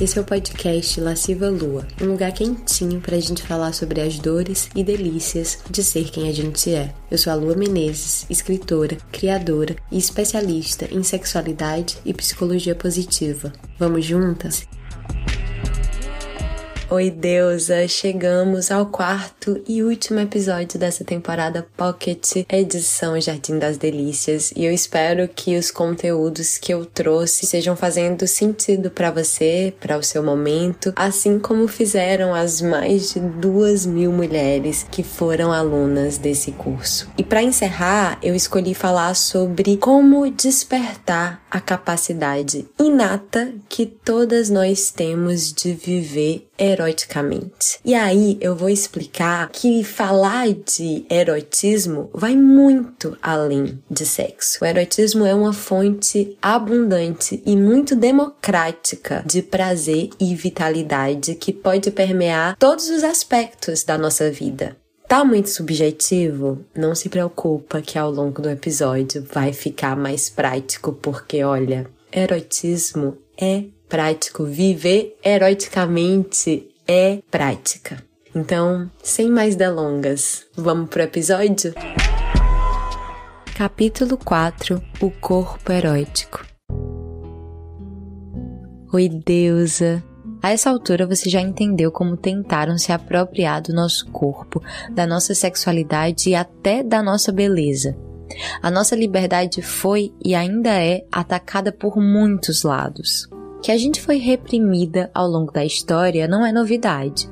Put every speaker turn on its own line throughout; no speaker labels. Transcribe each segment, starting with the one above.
Esse é o podcast Lasciva Lua, um lugar quentinho pra gente falar sobre as dores e delícias de ser quem a gente é. Eu sou a Lua Menezes, escritora, criadora e especialista em sexualidade e psicologia positiva. Vamos juntas? Oi, deusa! Chegamos ao quarto e último episódio dessa temporada Pocket, edição Jardim das Delícias, e eu espero que os conteúdos que eu trouxe estejam fazendo sentido para você, para o seu momento, assim como fizeram as mais de 2.000 mulheres que foram alunas desse curso. E para encerrar, eu escolhi falar sobre como despertar a capacidade inata que todas nós temos de viver eroticamente. E aí eu vou explicar que falar de erotismo vai muito além de sexo. O erotismo é uma fonte abundante e muito democrática de prazer e vitalidade que pode permear todos os aspectos da nossa vida. Tá muito subjetivo? Não se preocupa que ao longo do episódio vai ficar mais prático, porque olha, erotismo é prático, viver eroticamente é prática. Então, sem mais delongas, vamos pro episódio? Capítulo 4, o corpo erótico. Oi, deusa! A essa altura você já entendeu como tentaram se apropriar do nosso corpo, da nossa sexualidade e até da nossa beleza. A nossa liberdade foi e ainda é atacada por muitos lados. Que a gente foi reprimida ao longo da história não é novidade,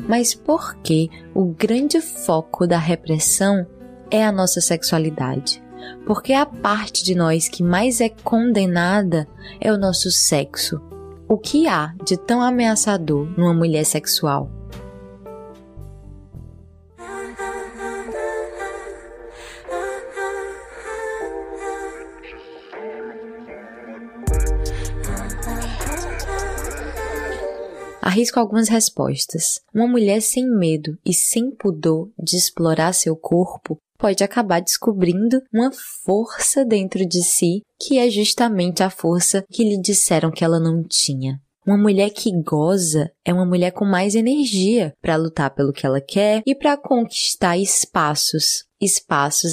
mas porque o grande foco da repressão é a nossa sexualidade. Porque a parte de nós que mais é condenada é o nosso sexo. O que há de tão ameaçador numa mulher sexual? Arrisco algumas respostas. Uma mulher sem medo e sem pudor de explorar seu corpo pode acabar descobrindo uma força dentro de si que é justamente a força que lhe disseram que ela não tinha. Uma mulher que goza é uma mulher com mais energia para lutar pelo que ela quer e para conquistar espaços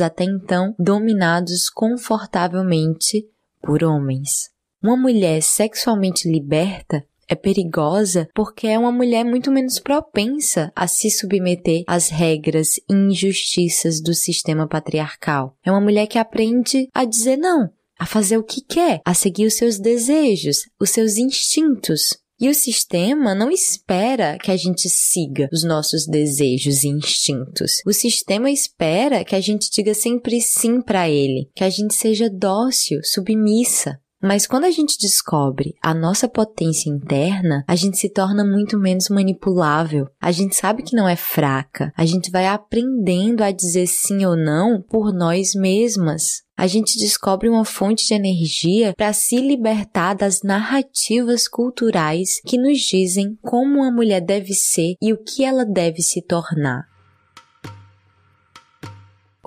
até então dominados confortavelmente por homens. Uma mulher sexualmente liberta é perigosa porque é uma mulher muito menos propensa a se submeter às regras e injustiças do sistema patriarcal. É uma mulher que aprende a dizer não, a fazer o que quer, a seguir os seus desejos, os seus instintos. E o sistema não espera que a gente siga os nossos desejos e instintos. O sistema espera que a gente diga sempre sim para ele, que a gente seja dócil, submissa. Mas quando a gente descobre a nossa potência interna, a gente se torna muito menos manipulável. A gente sabe que não é fraca. A gente vai aprendendo a dizer sim ou não por nós mesmas. A gente descobre uma fonte de energia para se libertar das narrativas culturais que nos dizem como uma mulher deve ser e o que ela deve se tornar.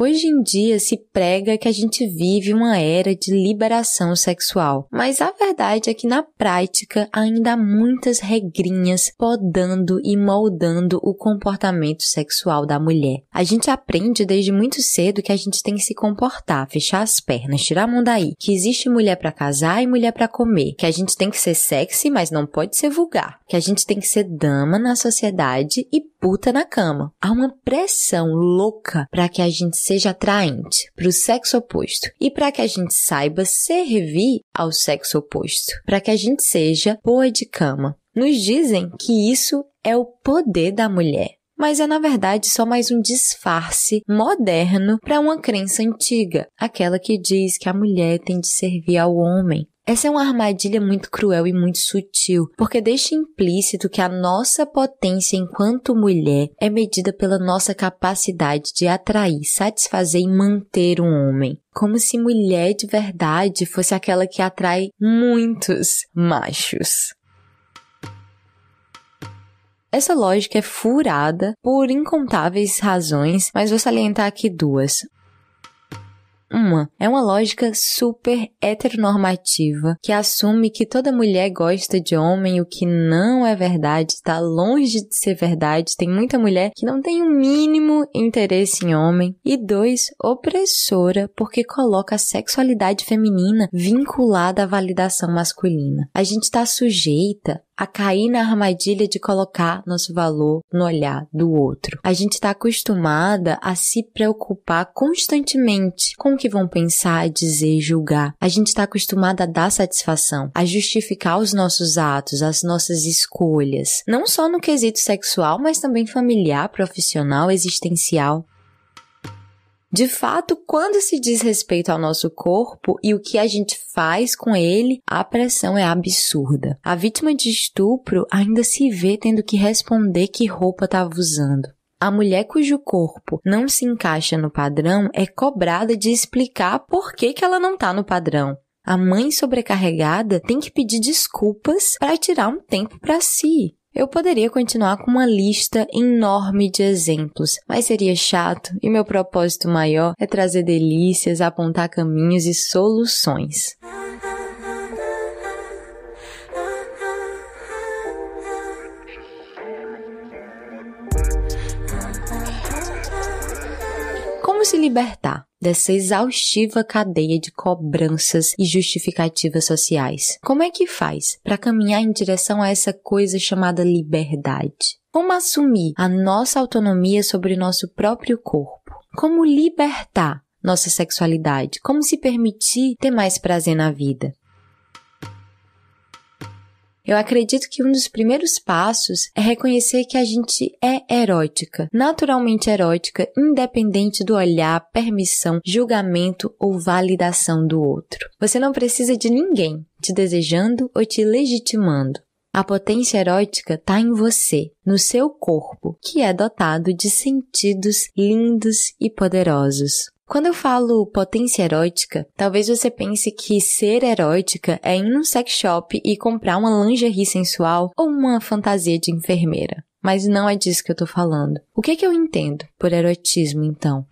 Hoje em dia se prega que a gente vive uma era de liberação sexual, mas a verdade é que na prática ainda há muitas regrinhas podando e moldando o comportamento sexual da mulher. A gente aprende desde muito cedo que a gente tem que se comportar, fechar as pernas, tirar a mão daí, que existe mulher pra casar e mulher pra comer, que a gente tem que ser sexy, mas não pode ser vulgar, que a gente tem que ser dama na sociedade e puta na cama. Há uma pressão louca para que a gente seja atraente para o sexo oposto e para que a gente saiba servir ao sexo oposto, para que a gente seja boa de cama. Nos dizem que isso é o poder da mulher, mas é na verdade só mais um disfarce moderno para uma crença antiga, aquela que diz que a mulher tem de servir ao homem. Essa é uma armadilha muito cruel e muito sutil, porque deixa implícito que a nossa potência enquanto mulher é medida pela nossa capacidade de atrair, satisfazer e manter um homem. Como se mulher de verdade fosse aquela que atrai muitos machos. Essa lógica é furada por incontáveis razões, mas vou salientar aqui duas. Uma é uma lógica super heteronormativa, que assume que toda mulher gosta de homem, o que não é verdade, está longe de ser verdade. Tem muita mulher que não tem o mínimo interesse em homem. E 2, opressora, porque coloca a sexualidade feminina vinculada à validação masculina. A gente está sujeita a cair na armadilha de colocar nosso valor no olhar do outro. A gente está acostumada a se preocupar constantemente com o que vão pensar, dizer, julgar. A gente está acostumada a dar satisfação, a justificar os nossos atos, as nossas escolhas. Não só no quesito sexual, mas também familiar, profissional, existencial. De fato, quando se diz respeito ao nosso corpo e o que a gente faz com ele, a pressão é absurda. A vítima de estupro ainda se vê tendo que responder que roupa estava usando. A mulher cujo corpo não se encaixa no padrão é cobrada de explicar por que ela não está no padrão. A mãe sobrecarregada tem que pedir desculpas para tirar um tempo para si. Eu poderia continuar com uma lista enorme de exemplos, mas seria chato e meu propósito maior é trazer delícias, apontar caminhos e soluções. Como se libertar dessa exaustiva cadeia de cobranças e justificativas sociais? Como é que faz para caminhar em direção a essa coisa chamada liberdade? Como assumir a nossa autonomia sobre nosso próprio corpo? Como libertar nossa sexualidade? Como se permitir ter mais prazer na vida? Eu acredito que um dos primeiros passos é reconhecer que a gente é erótica, naturalmente erótica, independente do olhar, permissão, julgamento ou validação do outro. Você não precisa de ninguém te desejando ou te legitimando. A potência erótica está em você, no seu corpo, que é dotado de sentidos lindos e poderosos. Quando eu falo potência erótica, talvez você pense que ser erótica é ir num sex shop e comprar uma lingerie sensual ou uma fantasia de enfermeira. Mas não é disso que eu tô falando. O que eu entendo por erotismo, então?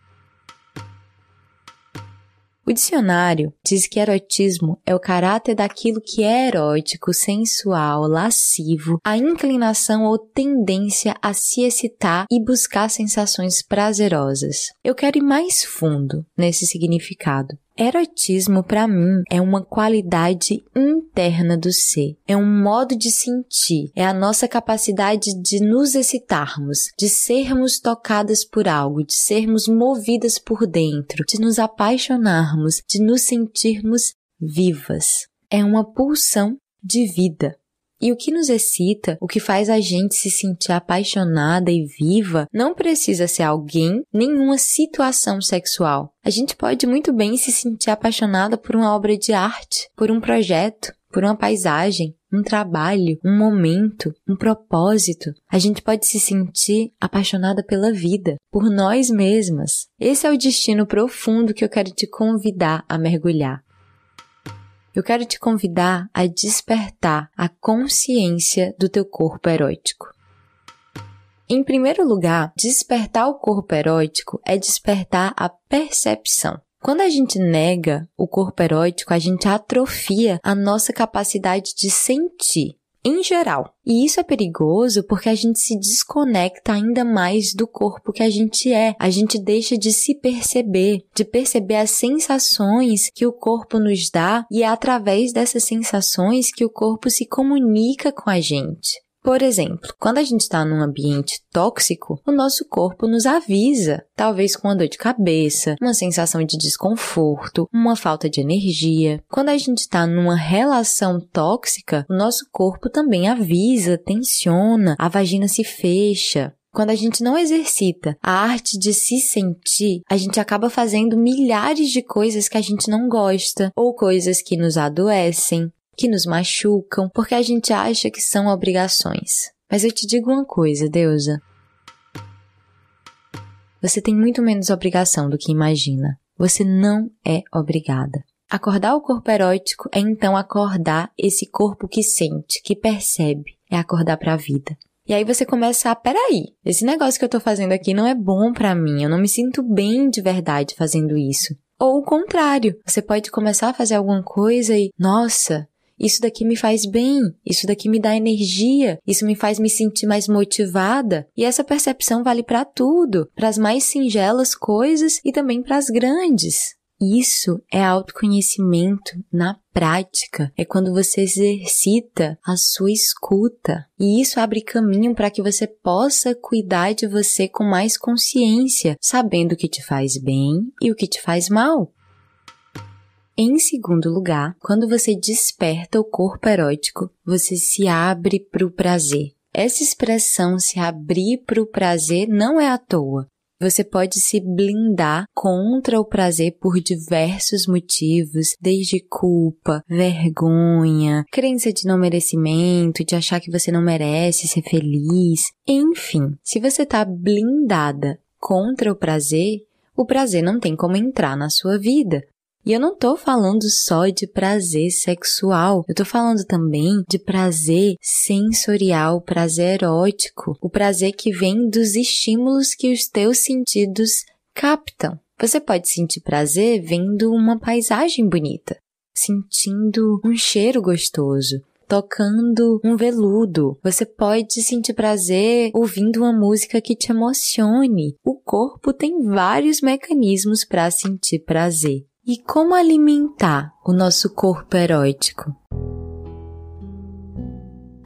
O dicionário diz que erotismo é o caráter daquilo que é erótico, sensual, lascivo, a inclinação ou tendência a se excitar e buscar sensações prazerosas. Eu quero ir mais fundo nesse significado. Erotismo, para mim, é uma qualidade interna do ser. É um modo de sentir. É a nossa capacidade de nos excitarmos, de sermos tocadas por algo, de sermos movidas por dentro, de nos apaixonarmos, de nos sentirmos vivas. É uma pulsão de vida. E o que nos excita, o que faz a gente se sentir apaixonada e viva, não precisa ser alguém, nenhuma situação sexual. A gente pode muito bem se sentir apaixonada por uma obra de arte, por um projeto, por uma paisagem, um trabalho, um momento, um propósito. A gente pode se sentir apaixonada pela vida, por nós mesmas. Esse é o destino profundo que eu quero te convidar a mergulhar. Eu quero te convidar a despertar a consciência do teu corpo erótico. Em primeiro lugar, despertar o corpo erótico é despertar a percepção. Quando a gente nega o corpo erótico, a gente atrofia a nossa capacidade de sentir, em geral. E isso é perigoso porque a gente se desconecta ainda mais do corpo que a gente é. A gente deixa de se perceber, de perceber as sensações que o corpo nos dá e é através dessas sensações que o corpo se comunica com a gente. Por exemplo, quando a gente está num ambiente tóxico, o nosso corpo nos avisa, talvez com uma dor de cabeça, uma sensação de desconforto, uma falta de energia. Quando a gente está numa relação tóxica, o nosso corpo também avisa, tensiona, a vagina se fecha. Quando a gente não exercita a arte de se sentir, a gente acaba fazendo milhares de coisas que a gente não gosta, ou coisas que nos adoecem, que nos machucam, porque a gente acha que são obrigações. Mas eu te digo uma coisa, deusa. Você tem muito menos obrigação do que imagina. Você não é obrigada. Acordar o corpo erótico é então acordar esse corpo que sente, que percebe. É acordar para a vida. E aí você começa a, peraí, esse negócio que eu tô fazendo aqui não é bom pra mim, eu não me sinto bem de verdade fazendo isso. Ou o contrário, você pode começar a fazer alguma coisa e, nossa, isso daqui me faz bem, isso daqui me dá energia, isso me faz me sentir mais motivada. E essa percepção vale para tudo, para as mais singelas coisas e também para as grandes. Isso é autoconhecimento na prática, é quando você exercita a sua escuta. E isso abre caminho para que você possa cuidar de você com mais consciência, sabendo o que te faz bem e o que te faz mal. Em segundo lugar, quando você desperta o corpo erótico, você se abre para o prazer. Essa expressão se abrir para o prazer não é à toa. Você pode se blindar contra o prazer por diversos motivos, desde culpa, vergonha, crença de não merecimento, de achar que você não merece ser feliz. Enfim, se você está blindada contra o prazer não tem como entrar na sua vida. E eu não tô falando só de prazer sexual, eu tô falando também de prazer sensorial, prazer erótico, o prazer que vem dos estímulos que os teus sentidos captam. Você pode sentir prazer vendo uma paisagem bonita, sentindo um cheiro gostoso, tocando um veludo. Você pode sentir prazer ouvindo uma música que te emocione. O corpo tem vários mecanismos para sentir prazer. E como alimentar o nosso corpo erótico?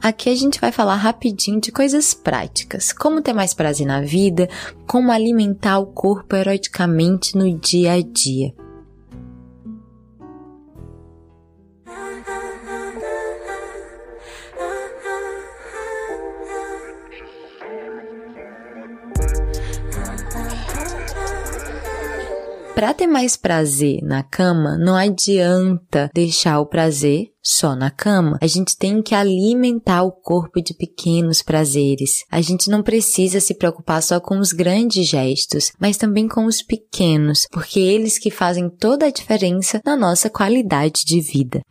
Aqui a gente vai falar rapidinho de coisas práticas, como ter mais prazer na vida, como alimentar o corpo eroticamente no dia a dia. Para ter mais prazer na cama, não adianta deixar o prazer só na cama. A gente tem que alimentar o corpo de pequenos prazeres. A gente não precisa se preocupar só com os grandes gestos, mas também com os pequenos, porque eles que fazem toda a diferença na nossa qualidade de vida.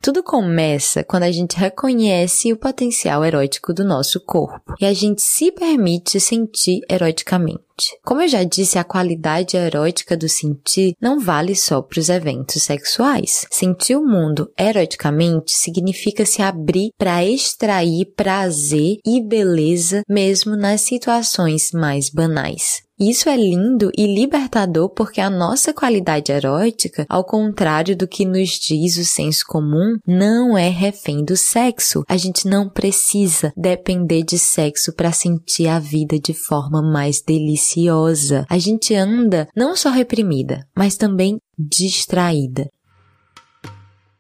Tudo começa quando a gente reconhece o potencial erótico do nosso corpo e a gente se permite sentir eroticamente. Como eu já disse, a qualidade erótica do sentir não vale só para os eventos sexuais. Sentir o mundo eroticamente significa se abrir para extrair prazer e beleza mesmo nas situações mais banais. Isso é lindo e libertador porque a nossa qualidade erótica, ao contrário do que nos diz o senso comum, não é refém do sexo. A gente não precisa depender de sexo para sentir a vida de forma mais deliciosa. A gente anda não só reprimida, mas também distraída.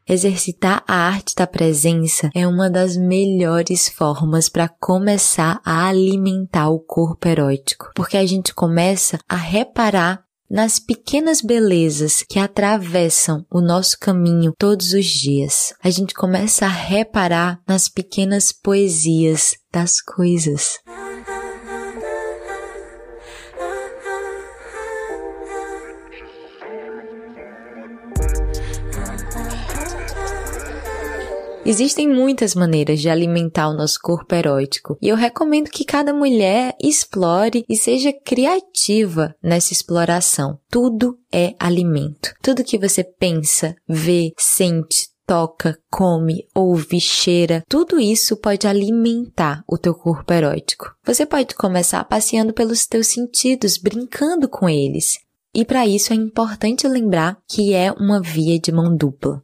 Exercitar a arte da presença é uma das melhores formas para começar a alimentar o corpo erótico, porque a gente começa a reparar nas pequenas belezas que atravessam o nosso caminho todos os dias. A gente começa a reparar nas pequenas poesias das coisas. Existem muitas maneiras de alimentar o nosso corpo erótico e eu recomendo que cada mulher explore e seja criativa nessa exploração. Tudo é alimento. Tudo que você pensa, vê, sente, toca, come, ouve, cheira, tudo isso pode alimentar o teu corpo erótico. Você pode começar passeando pelos teus sentidos, brincando com eles. E para isso é importante lembrar que é uma via de mão dupla.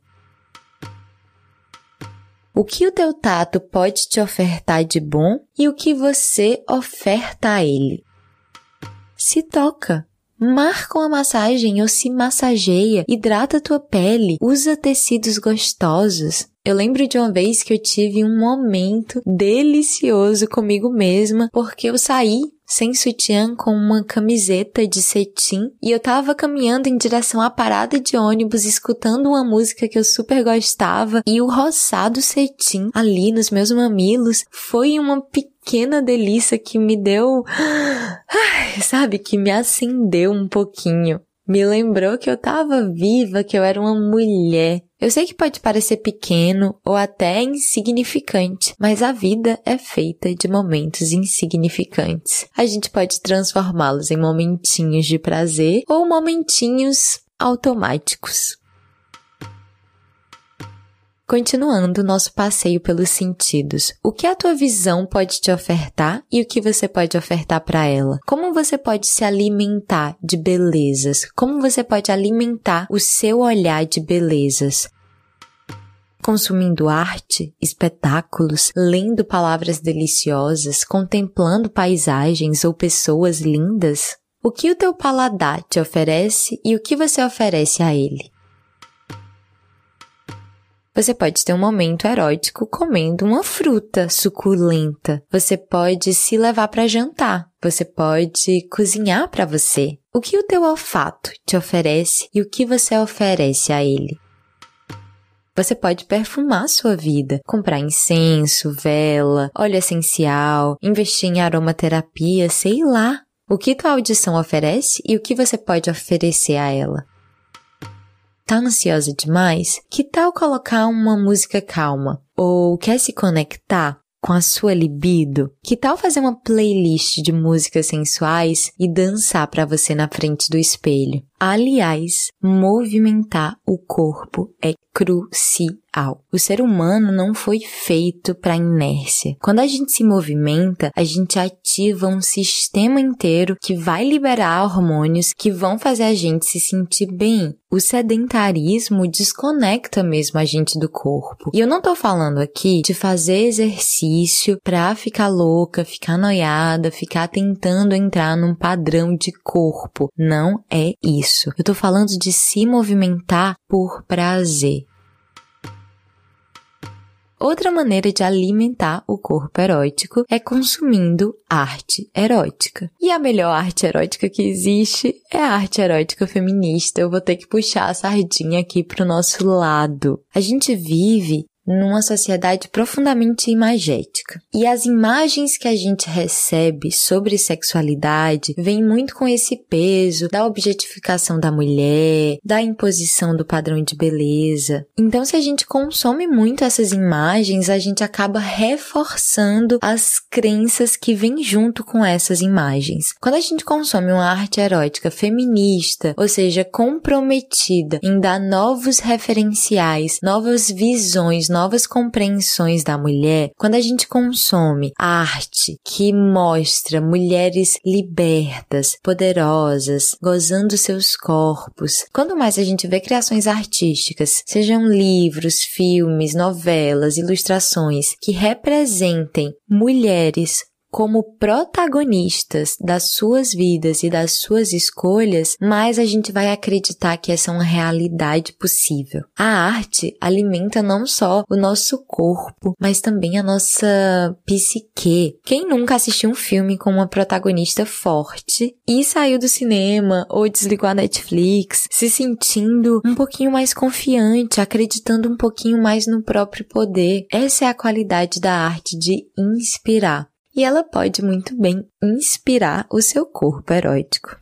O que o teu tato pode te ofertar de bom e o que você oferta a ele. Se toca, marca uma massagem ou se massageia, hidrata a tua pele, usa tecidos gostosos. Eu lembro de uma vez que eu tive um momento delicioso comigo mesma porque eu saí sem sutiã com uma camiseta de cetim e eu tava caminhando em direção à parada de ônibus escutando uma música que eu super gostava e o roçado cetim ali nos meus mamilos foi uma pequena delícia que me deu, sabe, que me acendeu um pouquinho. Me lembrou que eu tava viva, que eu era uma mulher Eu sei que pode parecer pequeno ou até insignificante, mas a vida é feita de momentos insignificantes. A gente pode transformá-los em momentinhos de prazer ou momentinhos automáticos. Continuando nosso passeio pelos sentidos, o que a tua visão pode te ofertar e o que você pode ofertar para ela? Como você pode se alimentar de belezas? Como você pode alimentar o seu olhar de belezas? Consumindo arte, espetáculos, lendo palavras deliciosas, contemplando paisagens ou pessoas lindas? O que o teu paladar te oferece e o que você oferece a ele? Você pode ter um momento erótico comendo uma fruta suculenta. Você pode se levar para jantar. Você pode cozinhar para você. O que o teu olfato te oferece e o que você oferece a ele? Você pode perfumar sua vida, comprar incenso, vela, óleo essencial, investir em aromaterapia, sei lá. O que tua audição oferece e o que você pode oferecer a ela? Tá ansiosa demais? Que tal colocar uma música calma? Ou quer se conectar com a sua libido? Que tal fazer uma playlist de músicas sensuais e dançar pra você na frente do espelho? Aliás, movimentar o corpo é crucial. O ser humano não foi feito para inércia. Quando a gente se movimenta, a gente ativa um sistema inteiro que vai liberar hormônios que vão fazer a gente se sentir bem. O sedentarismo desconecta mesmo a gente do corpo. E eu não tô falando aqui de fazer exercício pra ficar louca, ficar noiada, ficar tentando entrar num padrão de corpo. Não é isso. Eu tô falando de se movimentar por prazer. Outra maneira de alimentar o corpo erótico é consumindo arte erótica. E a melhor arte erótica que existe é a arte erótica feminista. Eu vou ter que puxar a sardinha aqui pro nosso lado. A gente vive numa sociedade profundamente imagética. E as imagens que a gente recebe sobre sexualidade vêm muito com esse peso da objetificação da mulher, da imposição do padrão de beleza. Então, se a gente consome muito essas imagens, a gente acaba reforçando as crenças que vêm junto com essas imagens. Quando a gente consome uma arte erótica feminista, ou seja, comprometida em dar novos referenciais, novas visões, novas compreensões da mulher, quando a gente consome arte que mostra mulheres libertas, poderosas, gozando seus corpos, quando mais a gente vê criações artísticas, sejam livros, filmes, novelas, ilustrações, que representem mulheres como protagonistas das suas vidas e das suas escolhas, mais a gente vai acreditar que essa é uma realidade possível. A arte alimenta não só o nosso corpo, mas também a nossa psique. Quem nunca assistiu um filme com uma protagonista forte e saiu do cinema ou desligou a Netflix se sentindo um pouquinho mais confiante, acreditando um pouquinho mais no próprio poder? Essa é a qualidade da arte de inspirar. E ela pode muito bem inspirar o seu corpo erótico.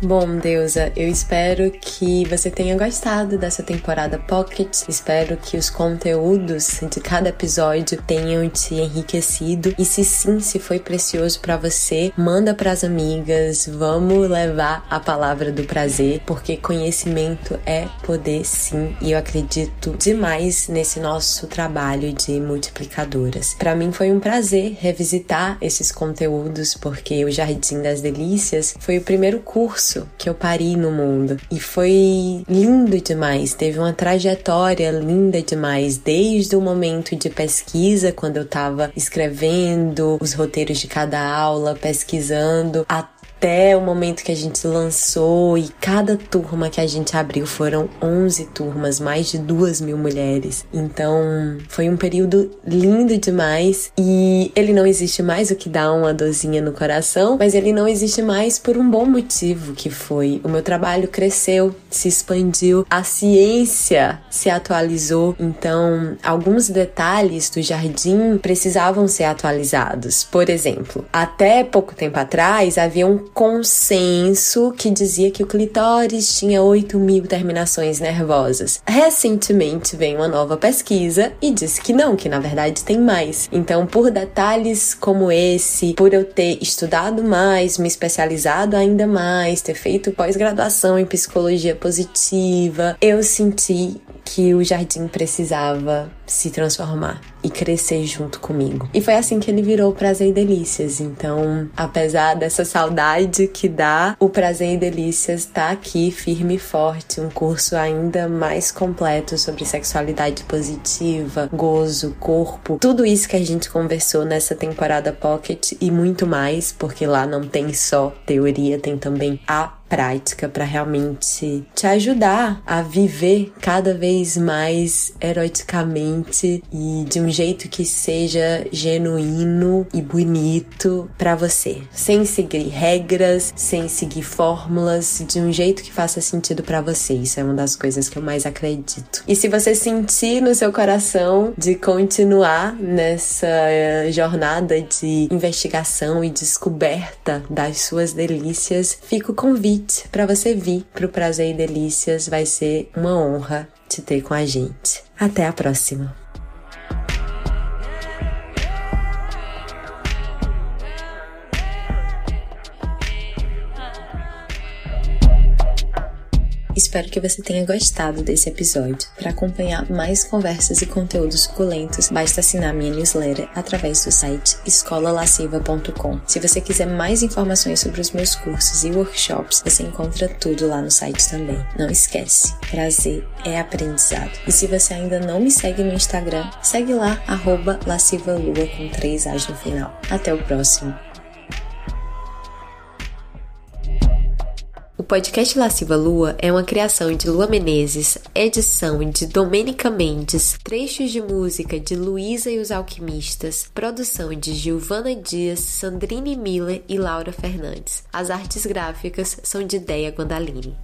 Bom, deusa, eu espero que você tenha gostado dessa temporada Pocket. Espero que os conteúdos de cada episódio tenham te enriquecido. E se sim, se foi precioso pra você, manda pras amigas. Vamos levar a palavra do prazer, porque conhecimento é poder sim. E eu acredito demais nesse nosso trabalho de multiplicadoras. Pra mim foi um prazer revisitar esses conteúdos, porque o Jardim das Delícias foi o primeiro curso que eu pari no mundo e foi lindo demais, teve uma trajetória linda demais, desde o momento de pesquisa, quando eu tava escrevendo os roteiros de cada aula, pesquisando, até o momento que a gente lançou, e cada turma que a gente abriu foram 11 turmas, mais de 2.000 mulheres. Então foi um período lindo demais, e ele não existe mais, o que dá uma dorzinha no coração, mas ele não existe mais por um bom motivo, que foi: o meu trabalho cresceu, se expandiu, a ciência se atualizou, então alguns detalhes do jardim precisavam ser atualizados. Por exemplo, até pouco tempo atrás havia um consenso que dizia que o clitóris tinha 8.000 terminações nervosas. Recentemente veio uma nova pesquisa e disse que não, que na verdade tem mais. Então, por detalhes como esse, por eu ter estudado mais, me especializado ainda mais, ter feito pós-graduação em psicologia positiva, eu senti que o jardim precisava se transformar e crescer junto comigo. E foi assim que ele virou Prazer e Delícias. Então, apesar dessa saudade que dá, o Prazer e Delícias tá aqui firme e forte, um curso ainda mais completo sobre sexualidade positiva, gozo, corpo, tudo isso que a gente conversou nessa temporada Pocket e muito mais, porque lá não tem só teoria, tem também a prática para realmente te ajudar a viver cada vez mais eroticamente e de um jeito que seja genuíno e bonito para você, sem seguir regras, sem seguir fórmulas, de um jeito que faça sentido para você. Isso é uma das coisas que eu mais acredito. E se você sentir no seu coração de continuar nessa jornada de investigação e descoberta das suas delícias, fica o convite para você vir pro Prazer e Delícias. Vai ser uma honra te ter com a gente. Até a próxima! Espero que você tenha gostado desse episódio. Para acompanhar mais conversas e conteúdos suculentos, basta assinar minha newsletter através do site escolalasciva.com. Se você quiser mais informações sobre os meus cursos e workshops, você encontra tudo lá no site também. Não esquece, prazer é aprendizado. E se você ainda não me segue no Instagram, segue lá, @lascivalua com 3 As no final. Até o próximo. O podcast Lasciva Lua é uma criação de Lua Menezes, edição de Domênica Mendes, trechos de música de Luísa e os Alquimistas, produção de Giovana Dias, Sandrine Miller e Laura Fernandes. As artes gráficas são de Deia Guandalini.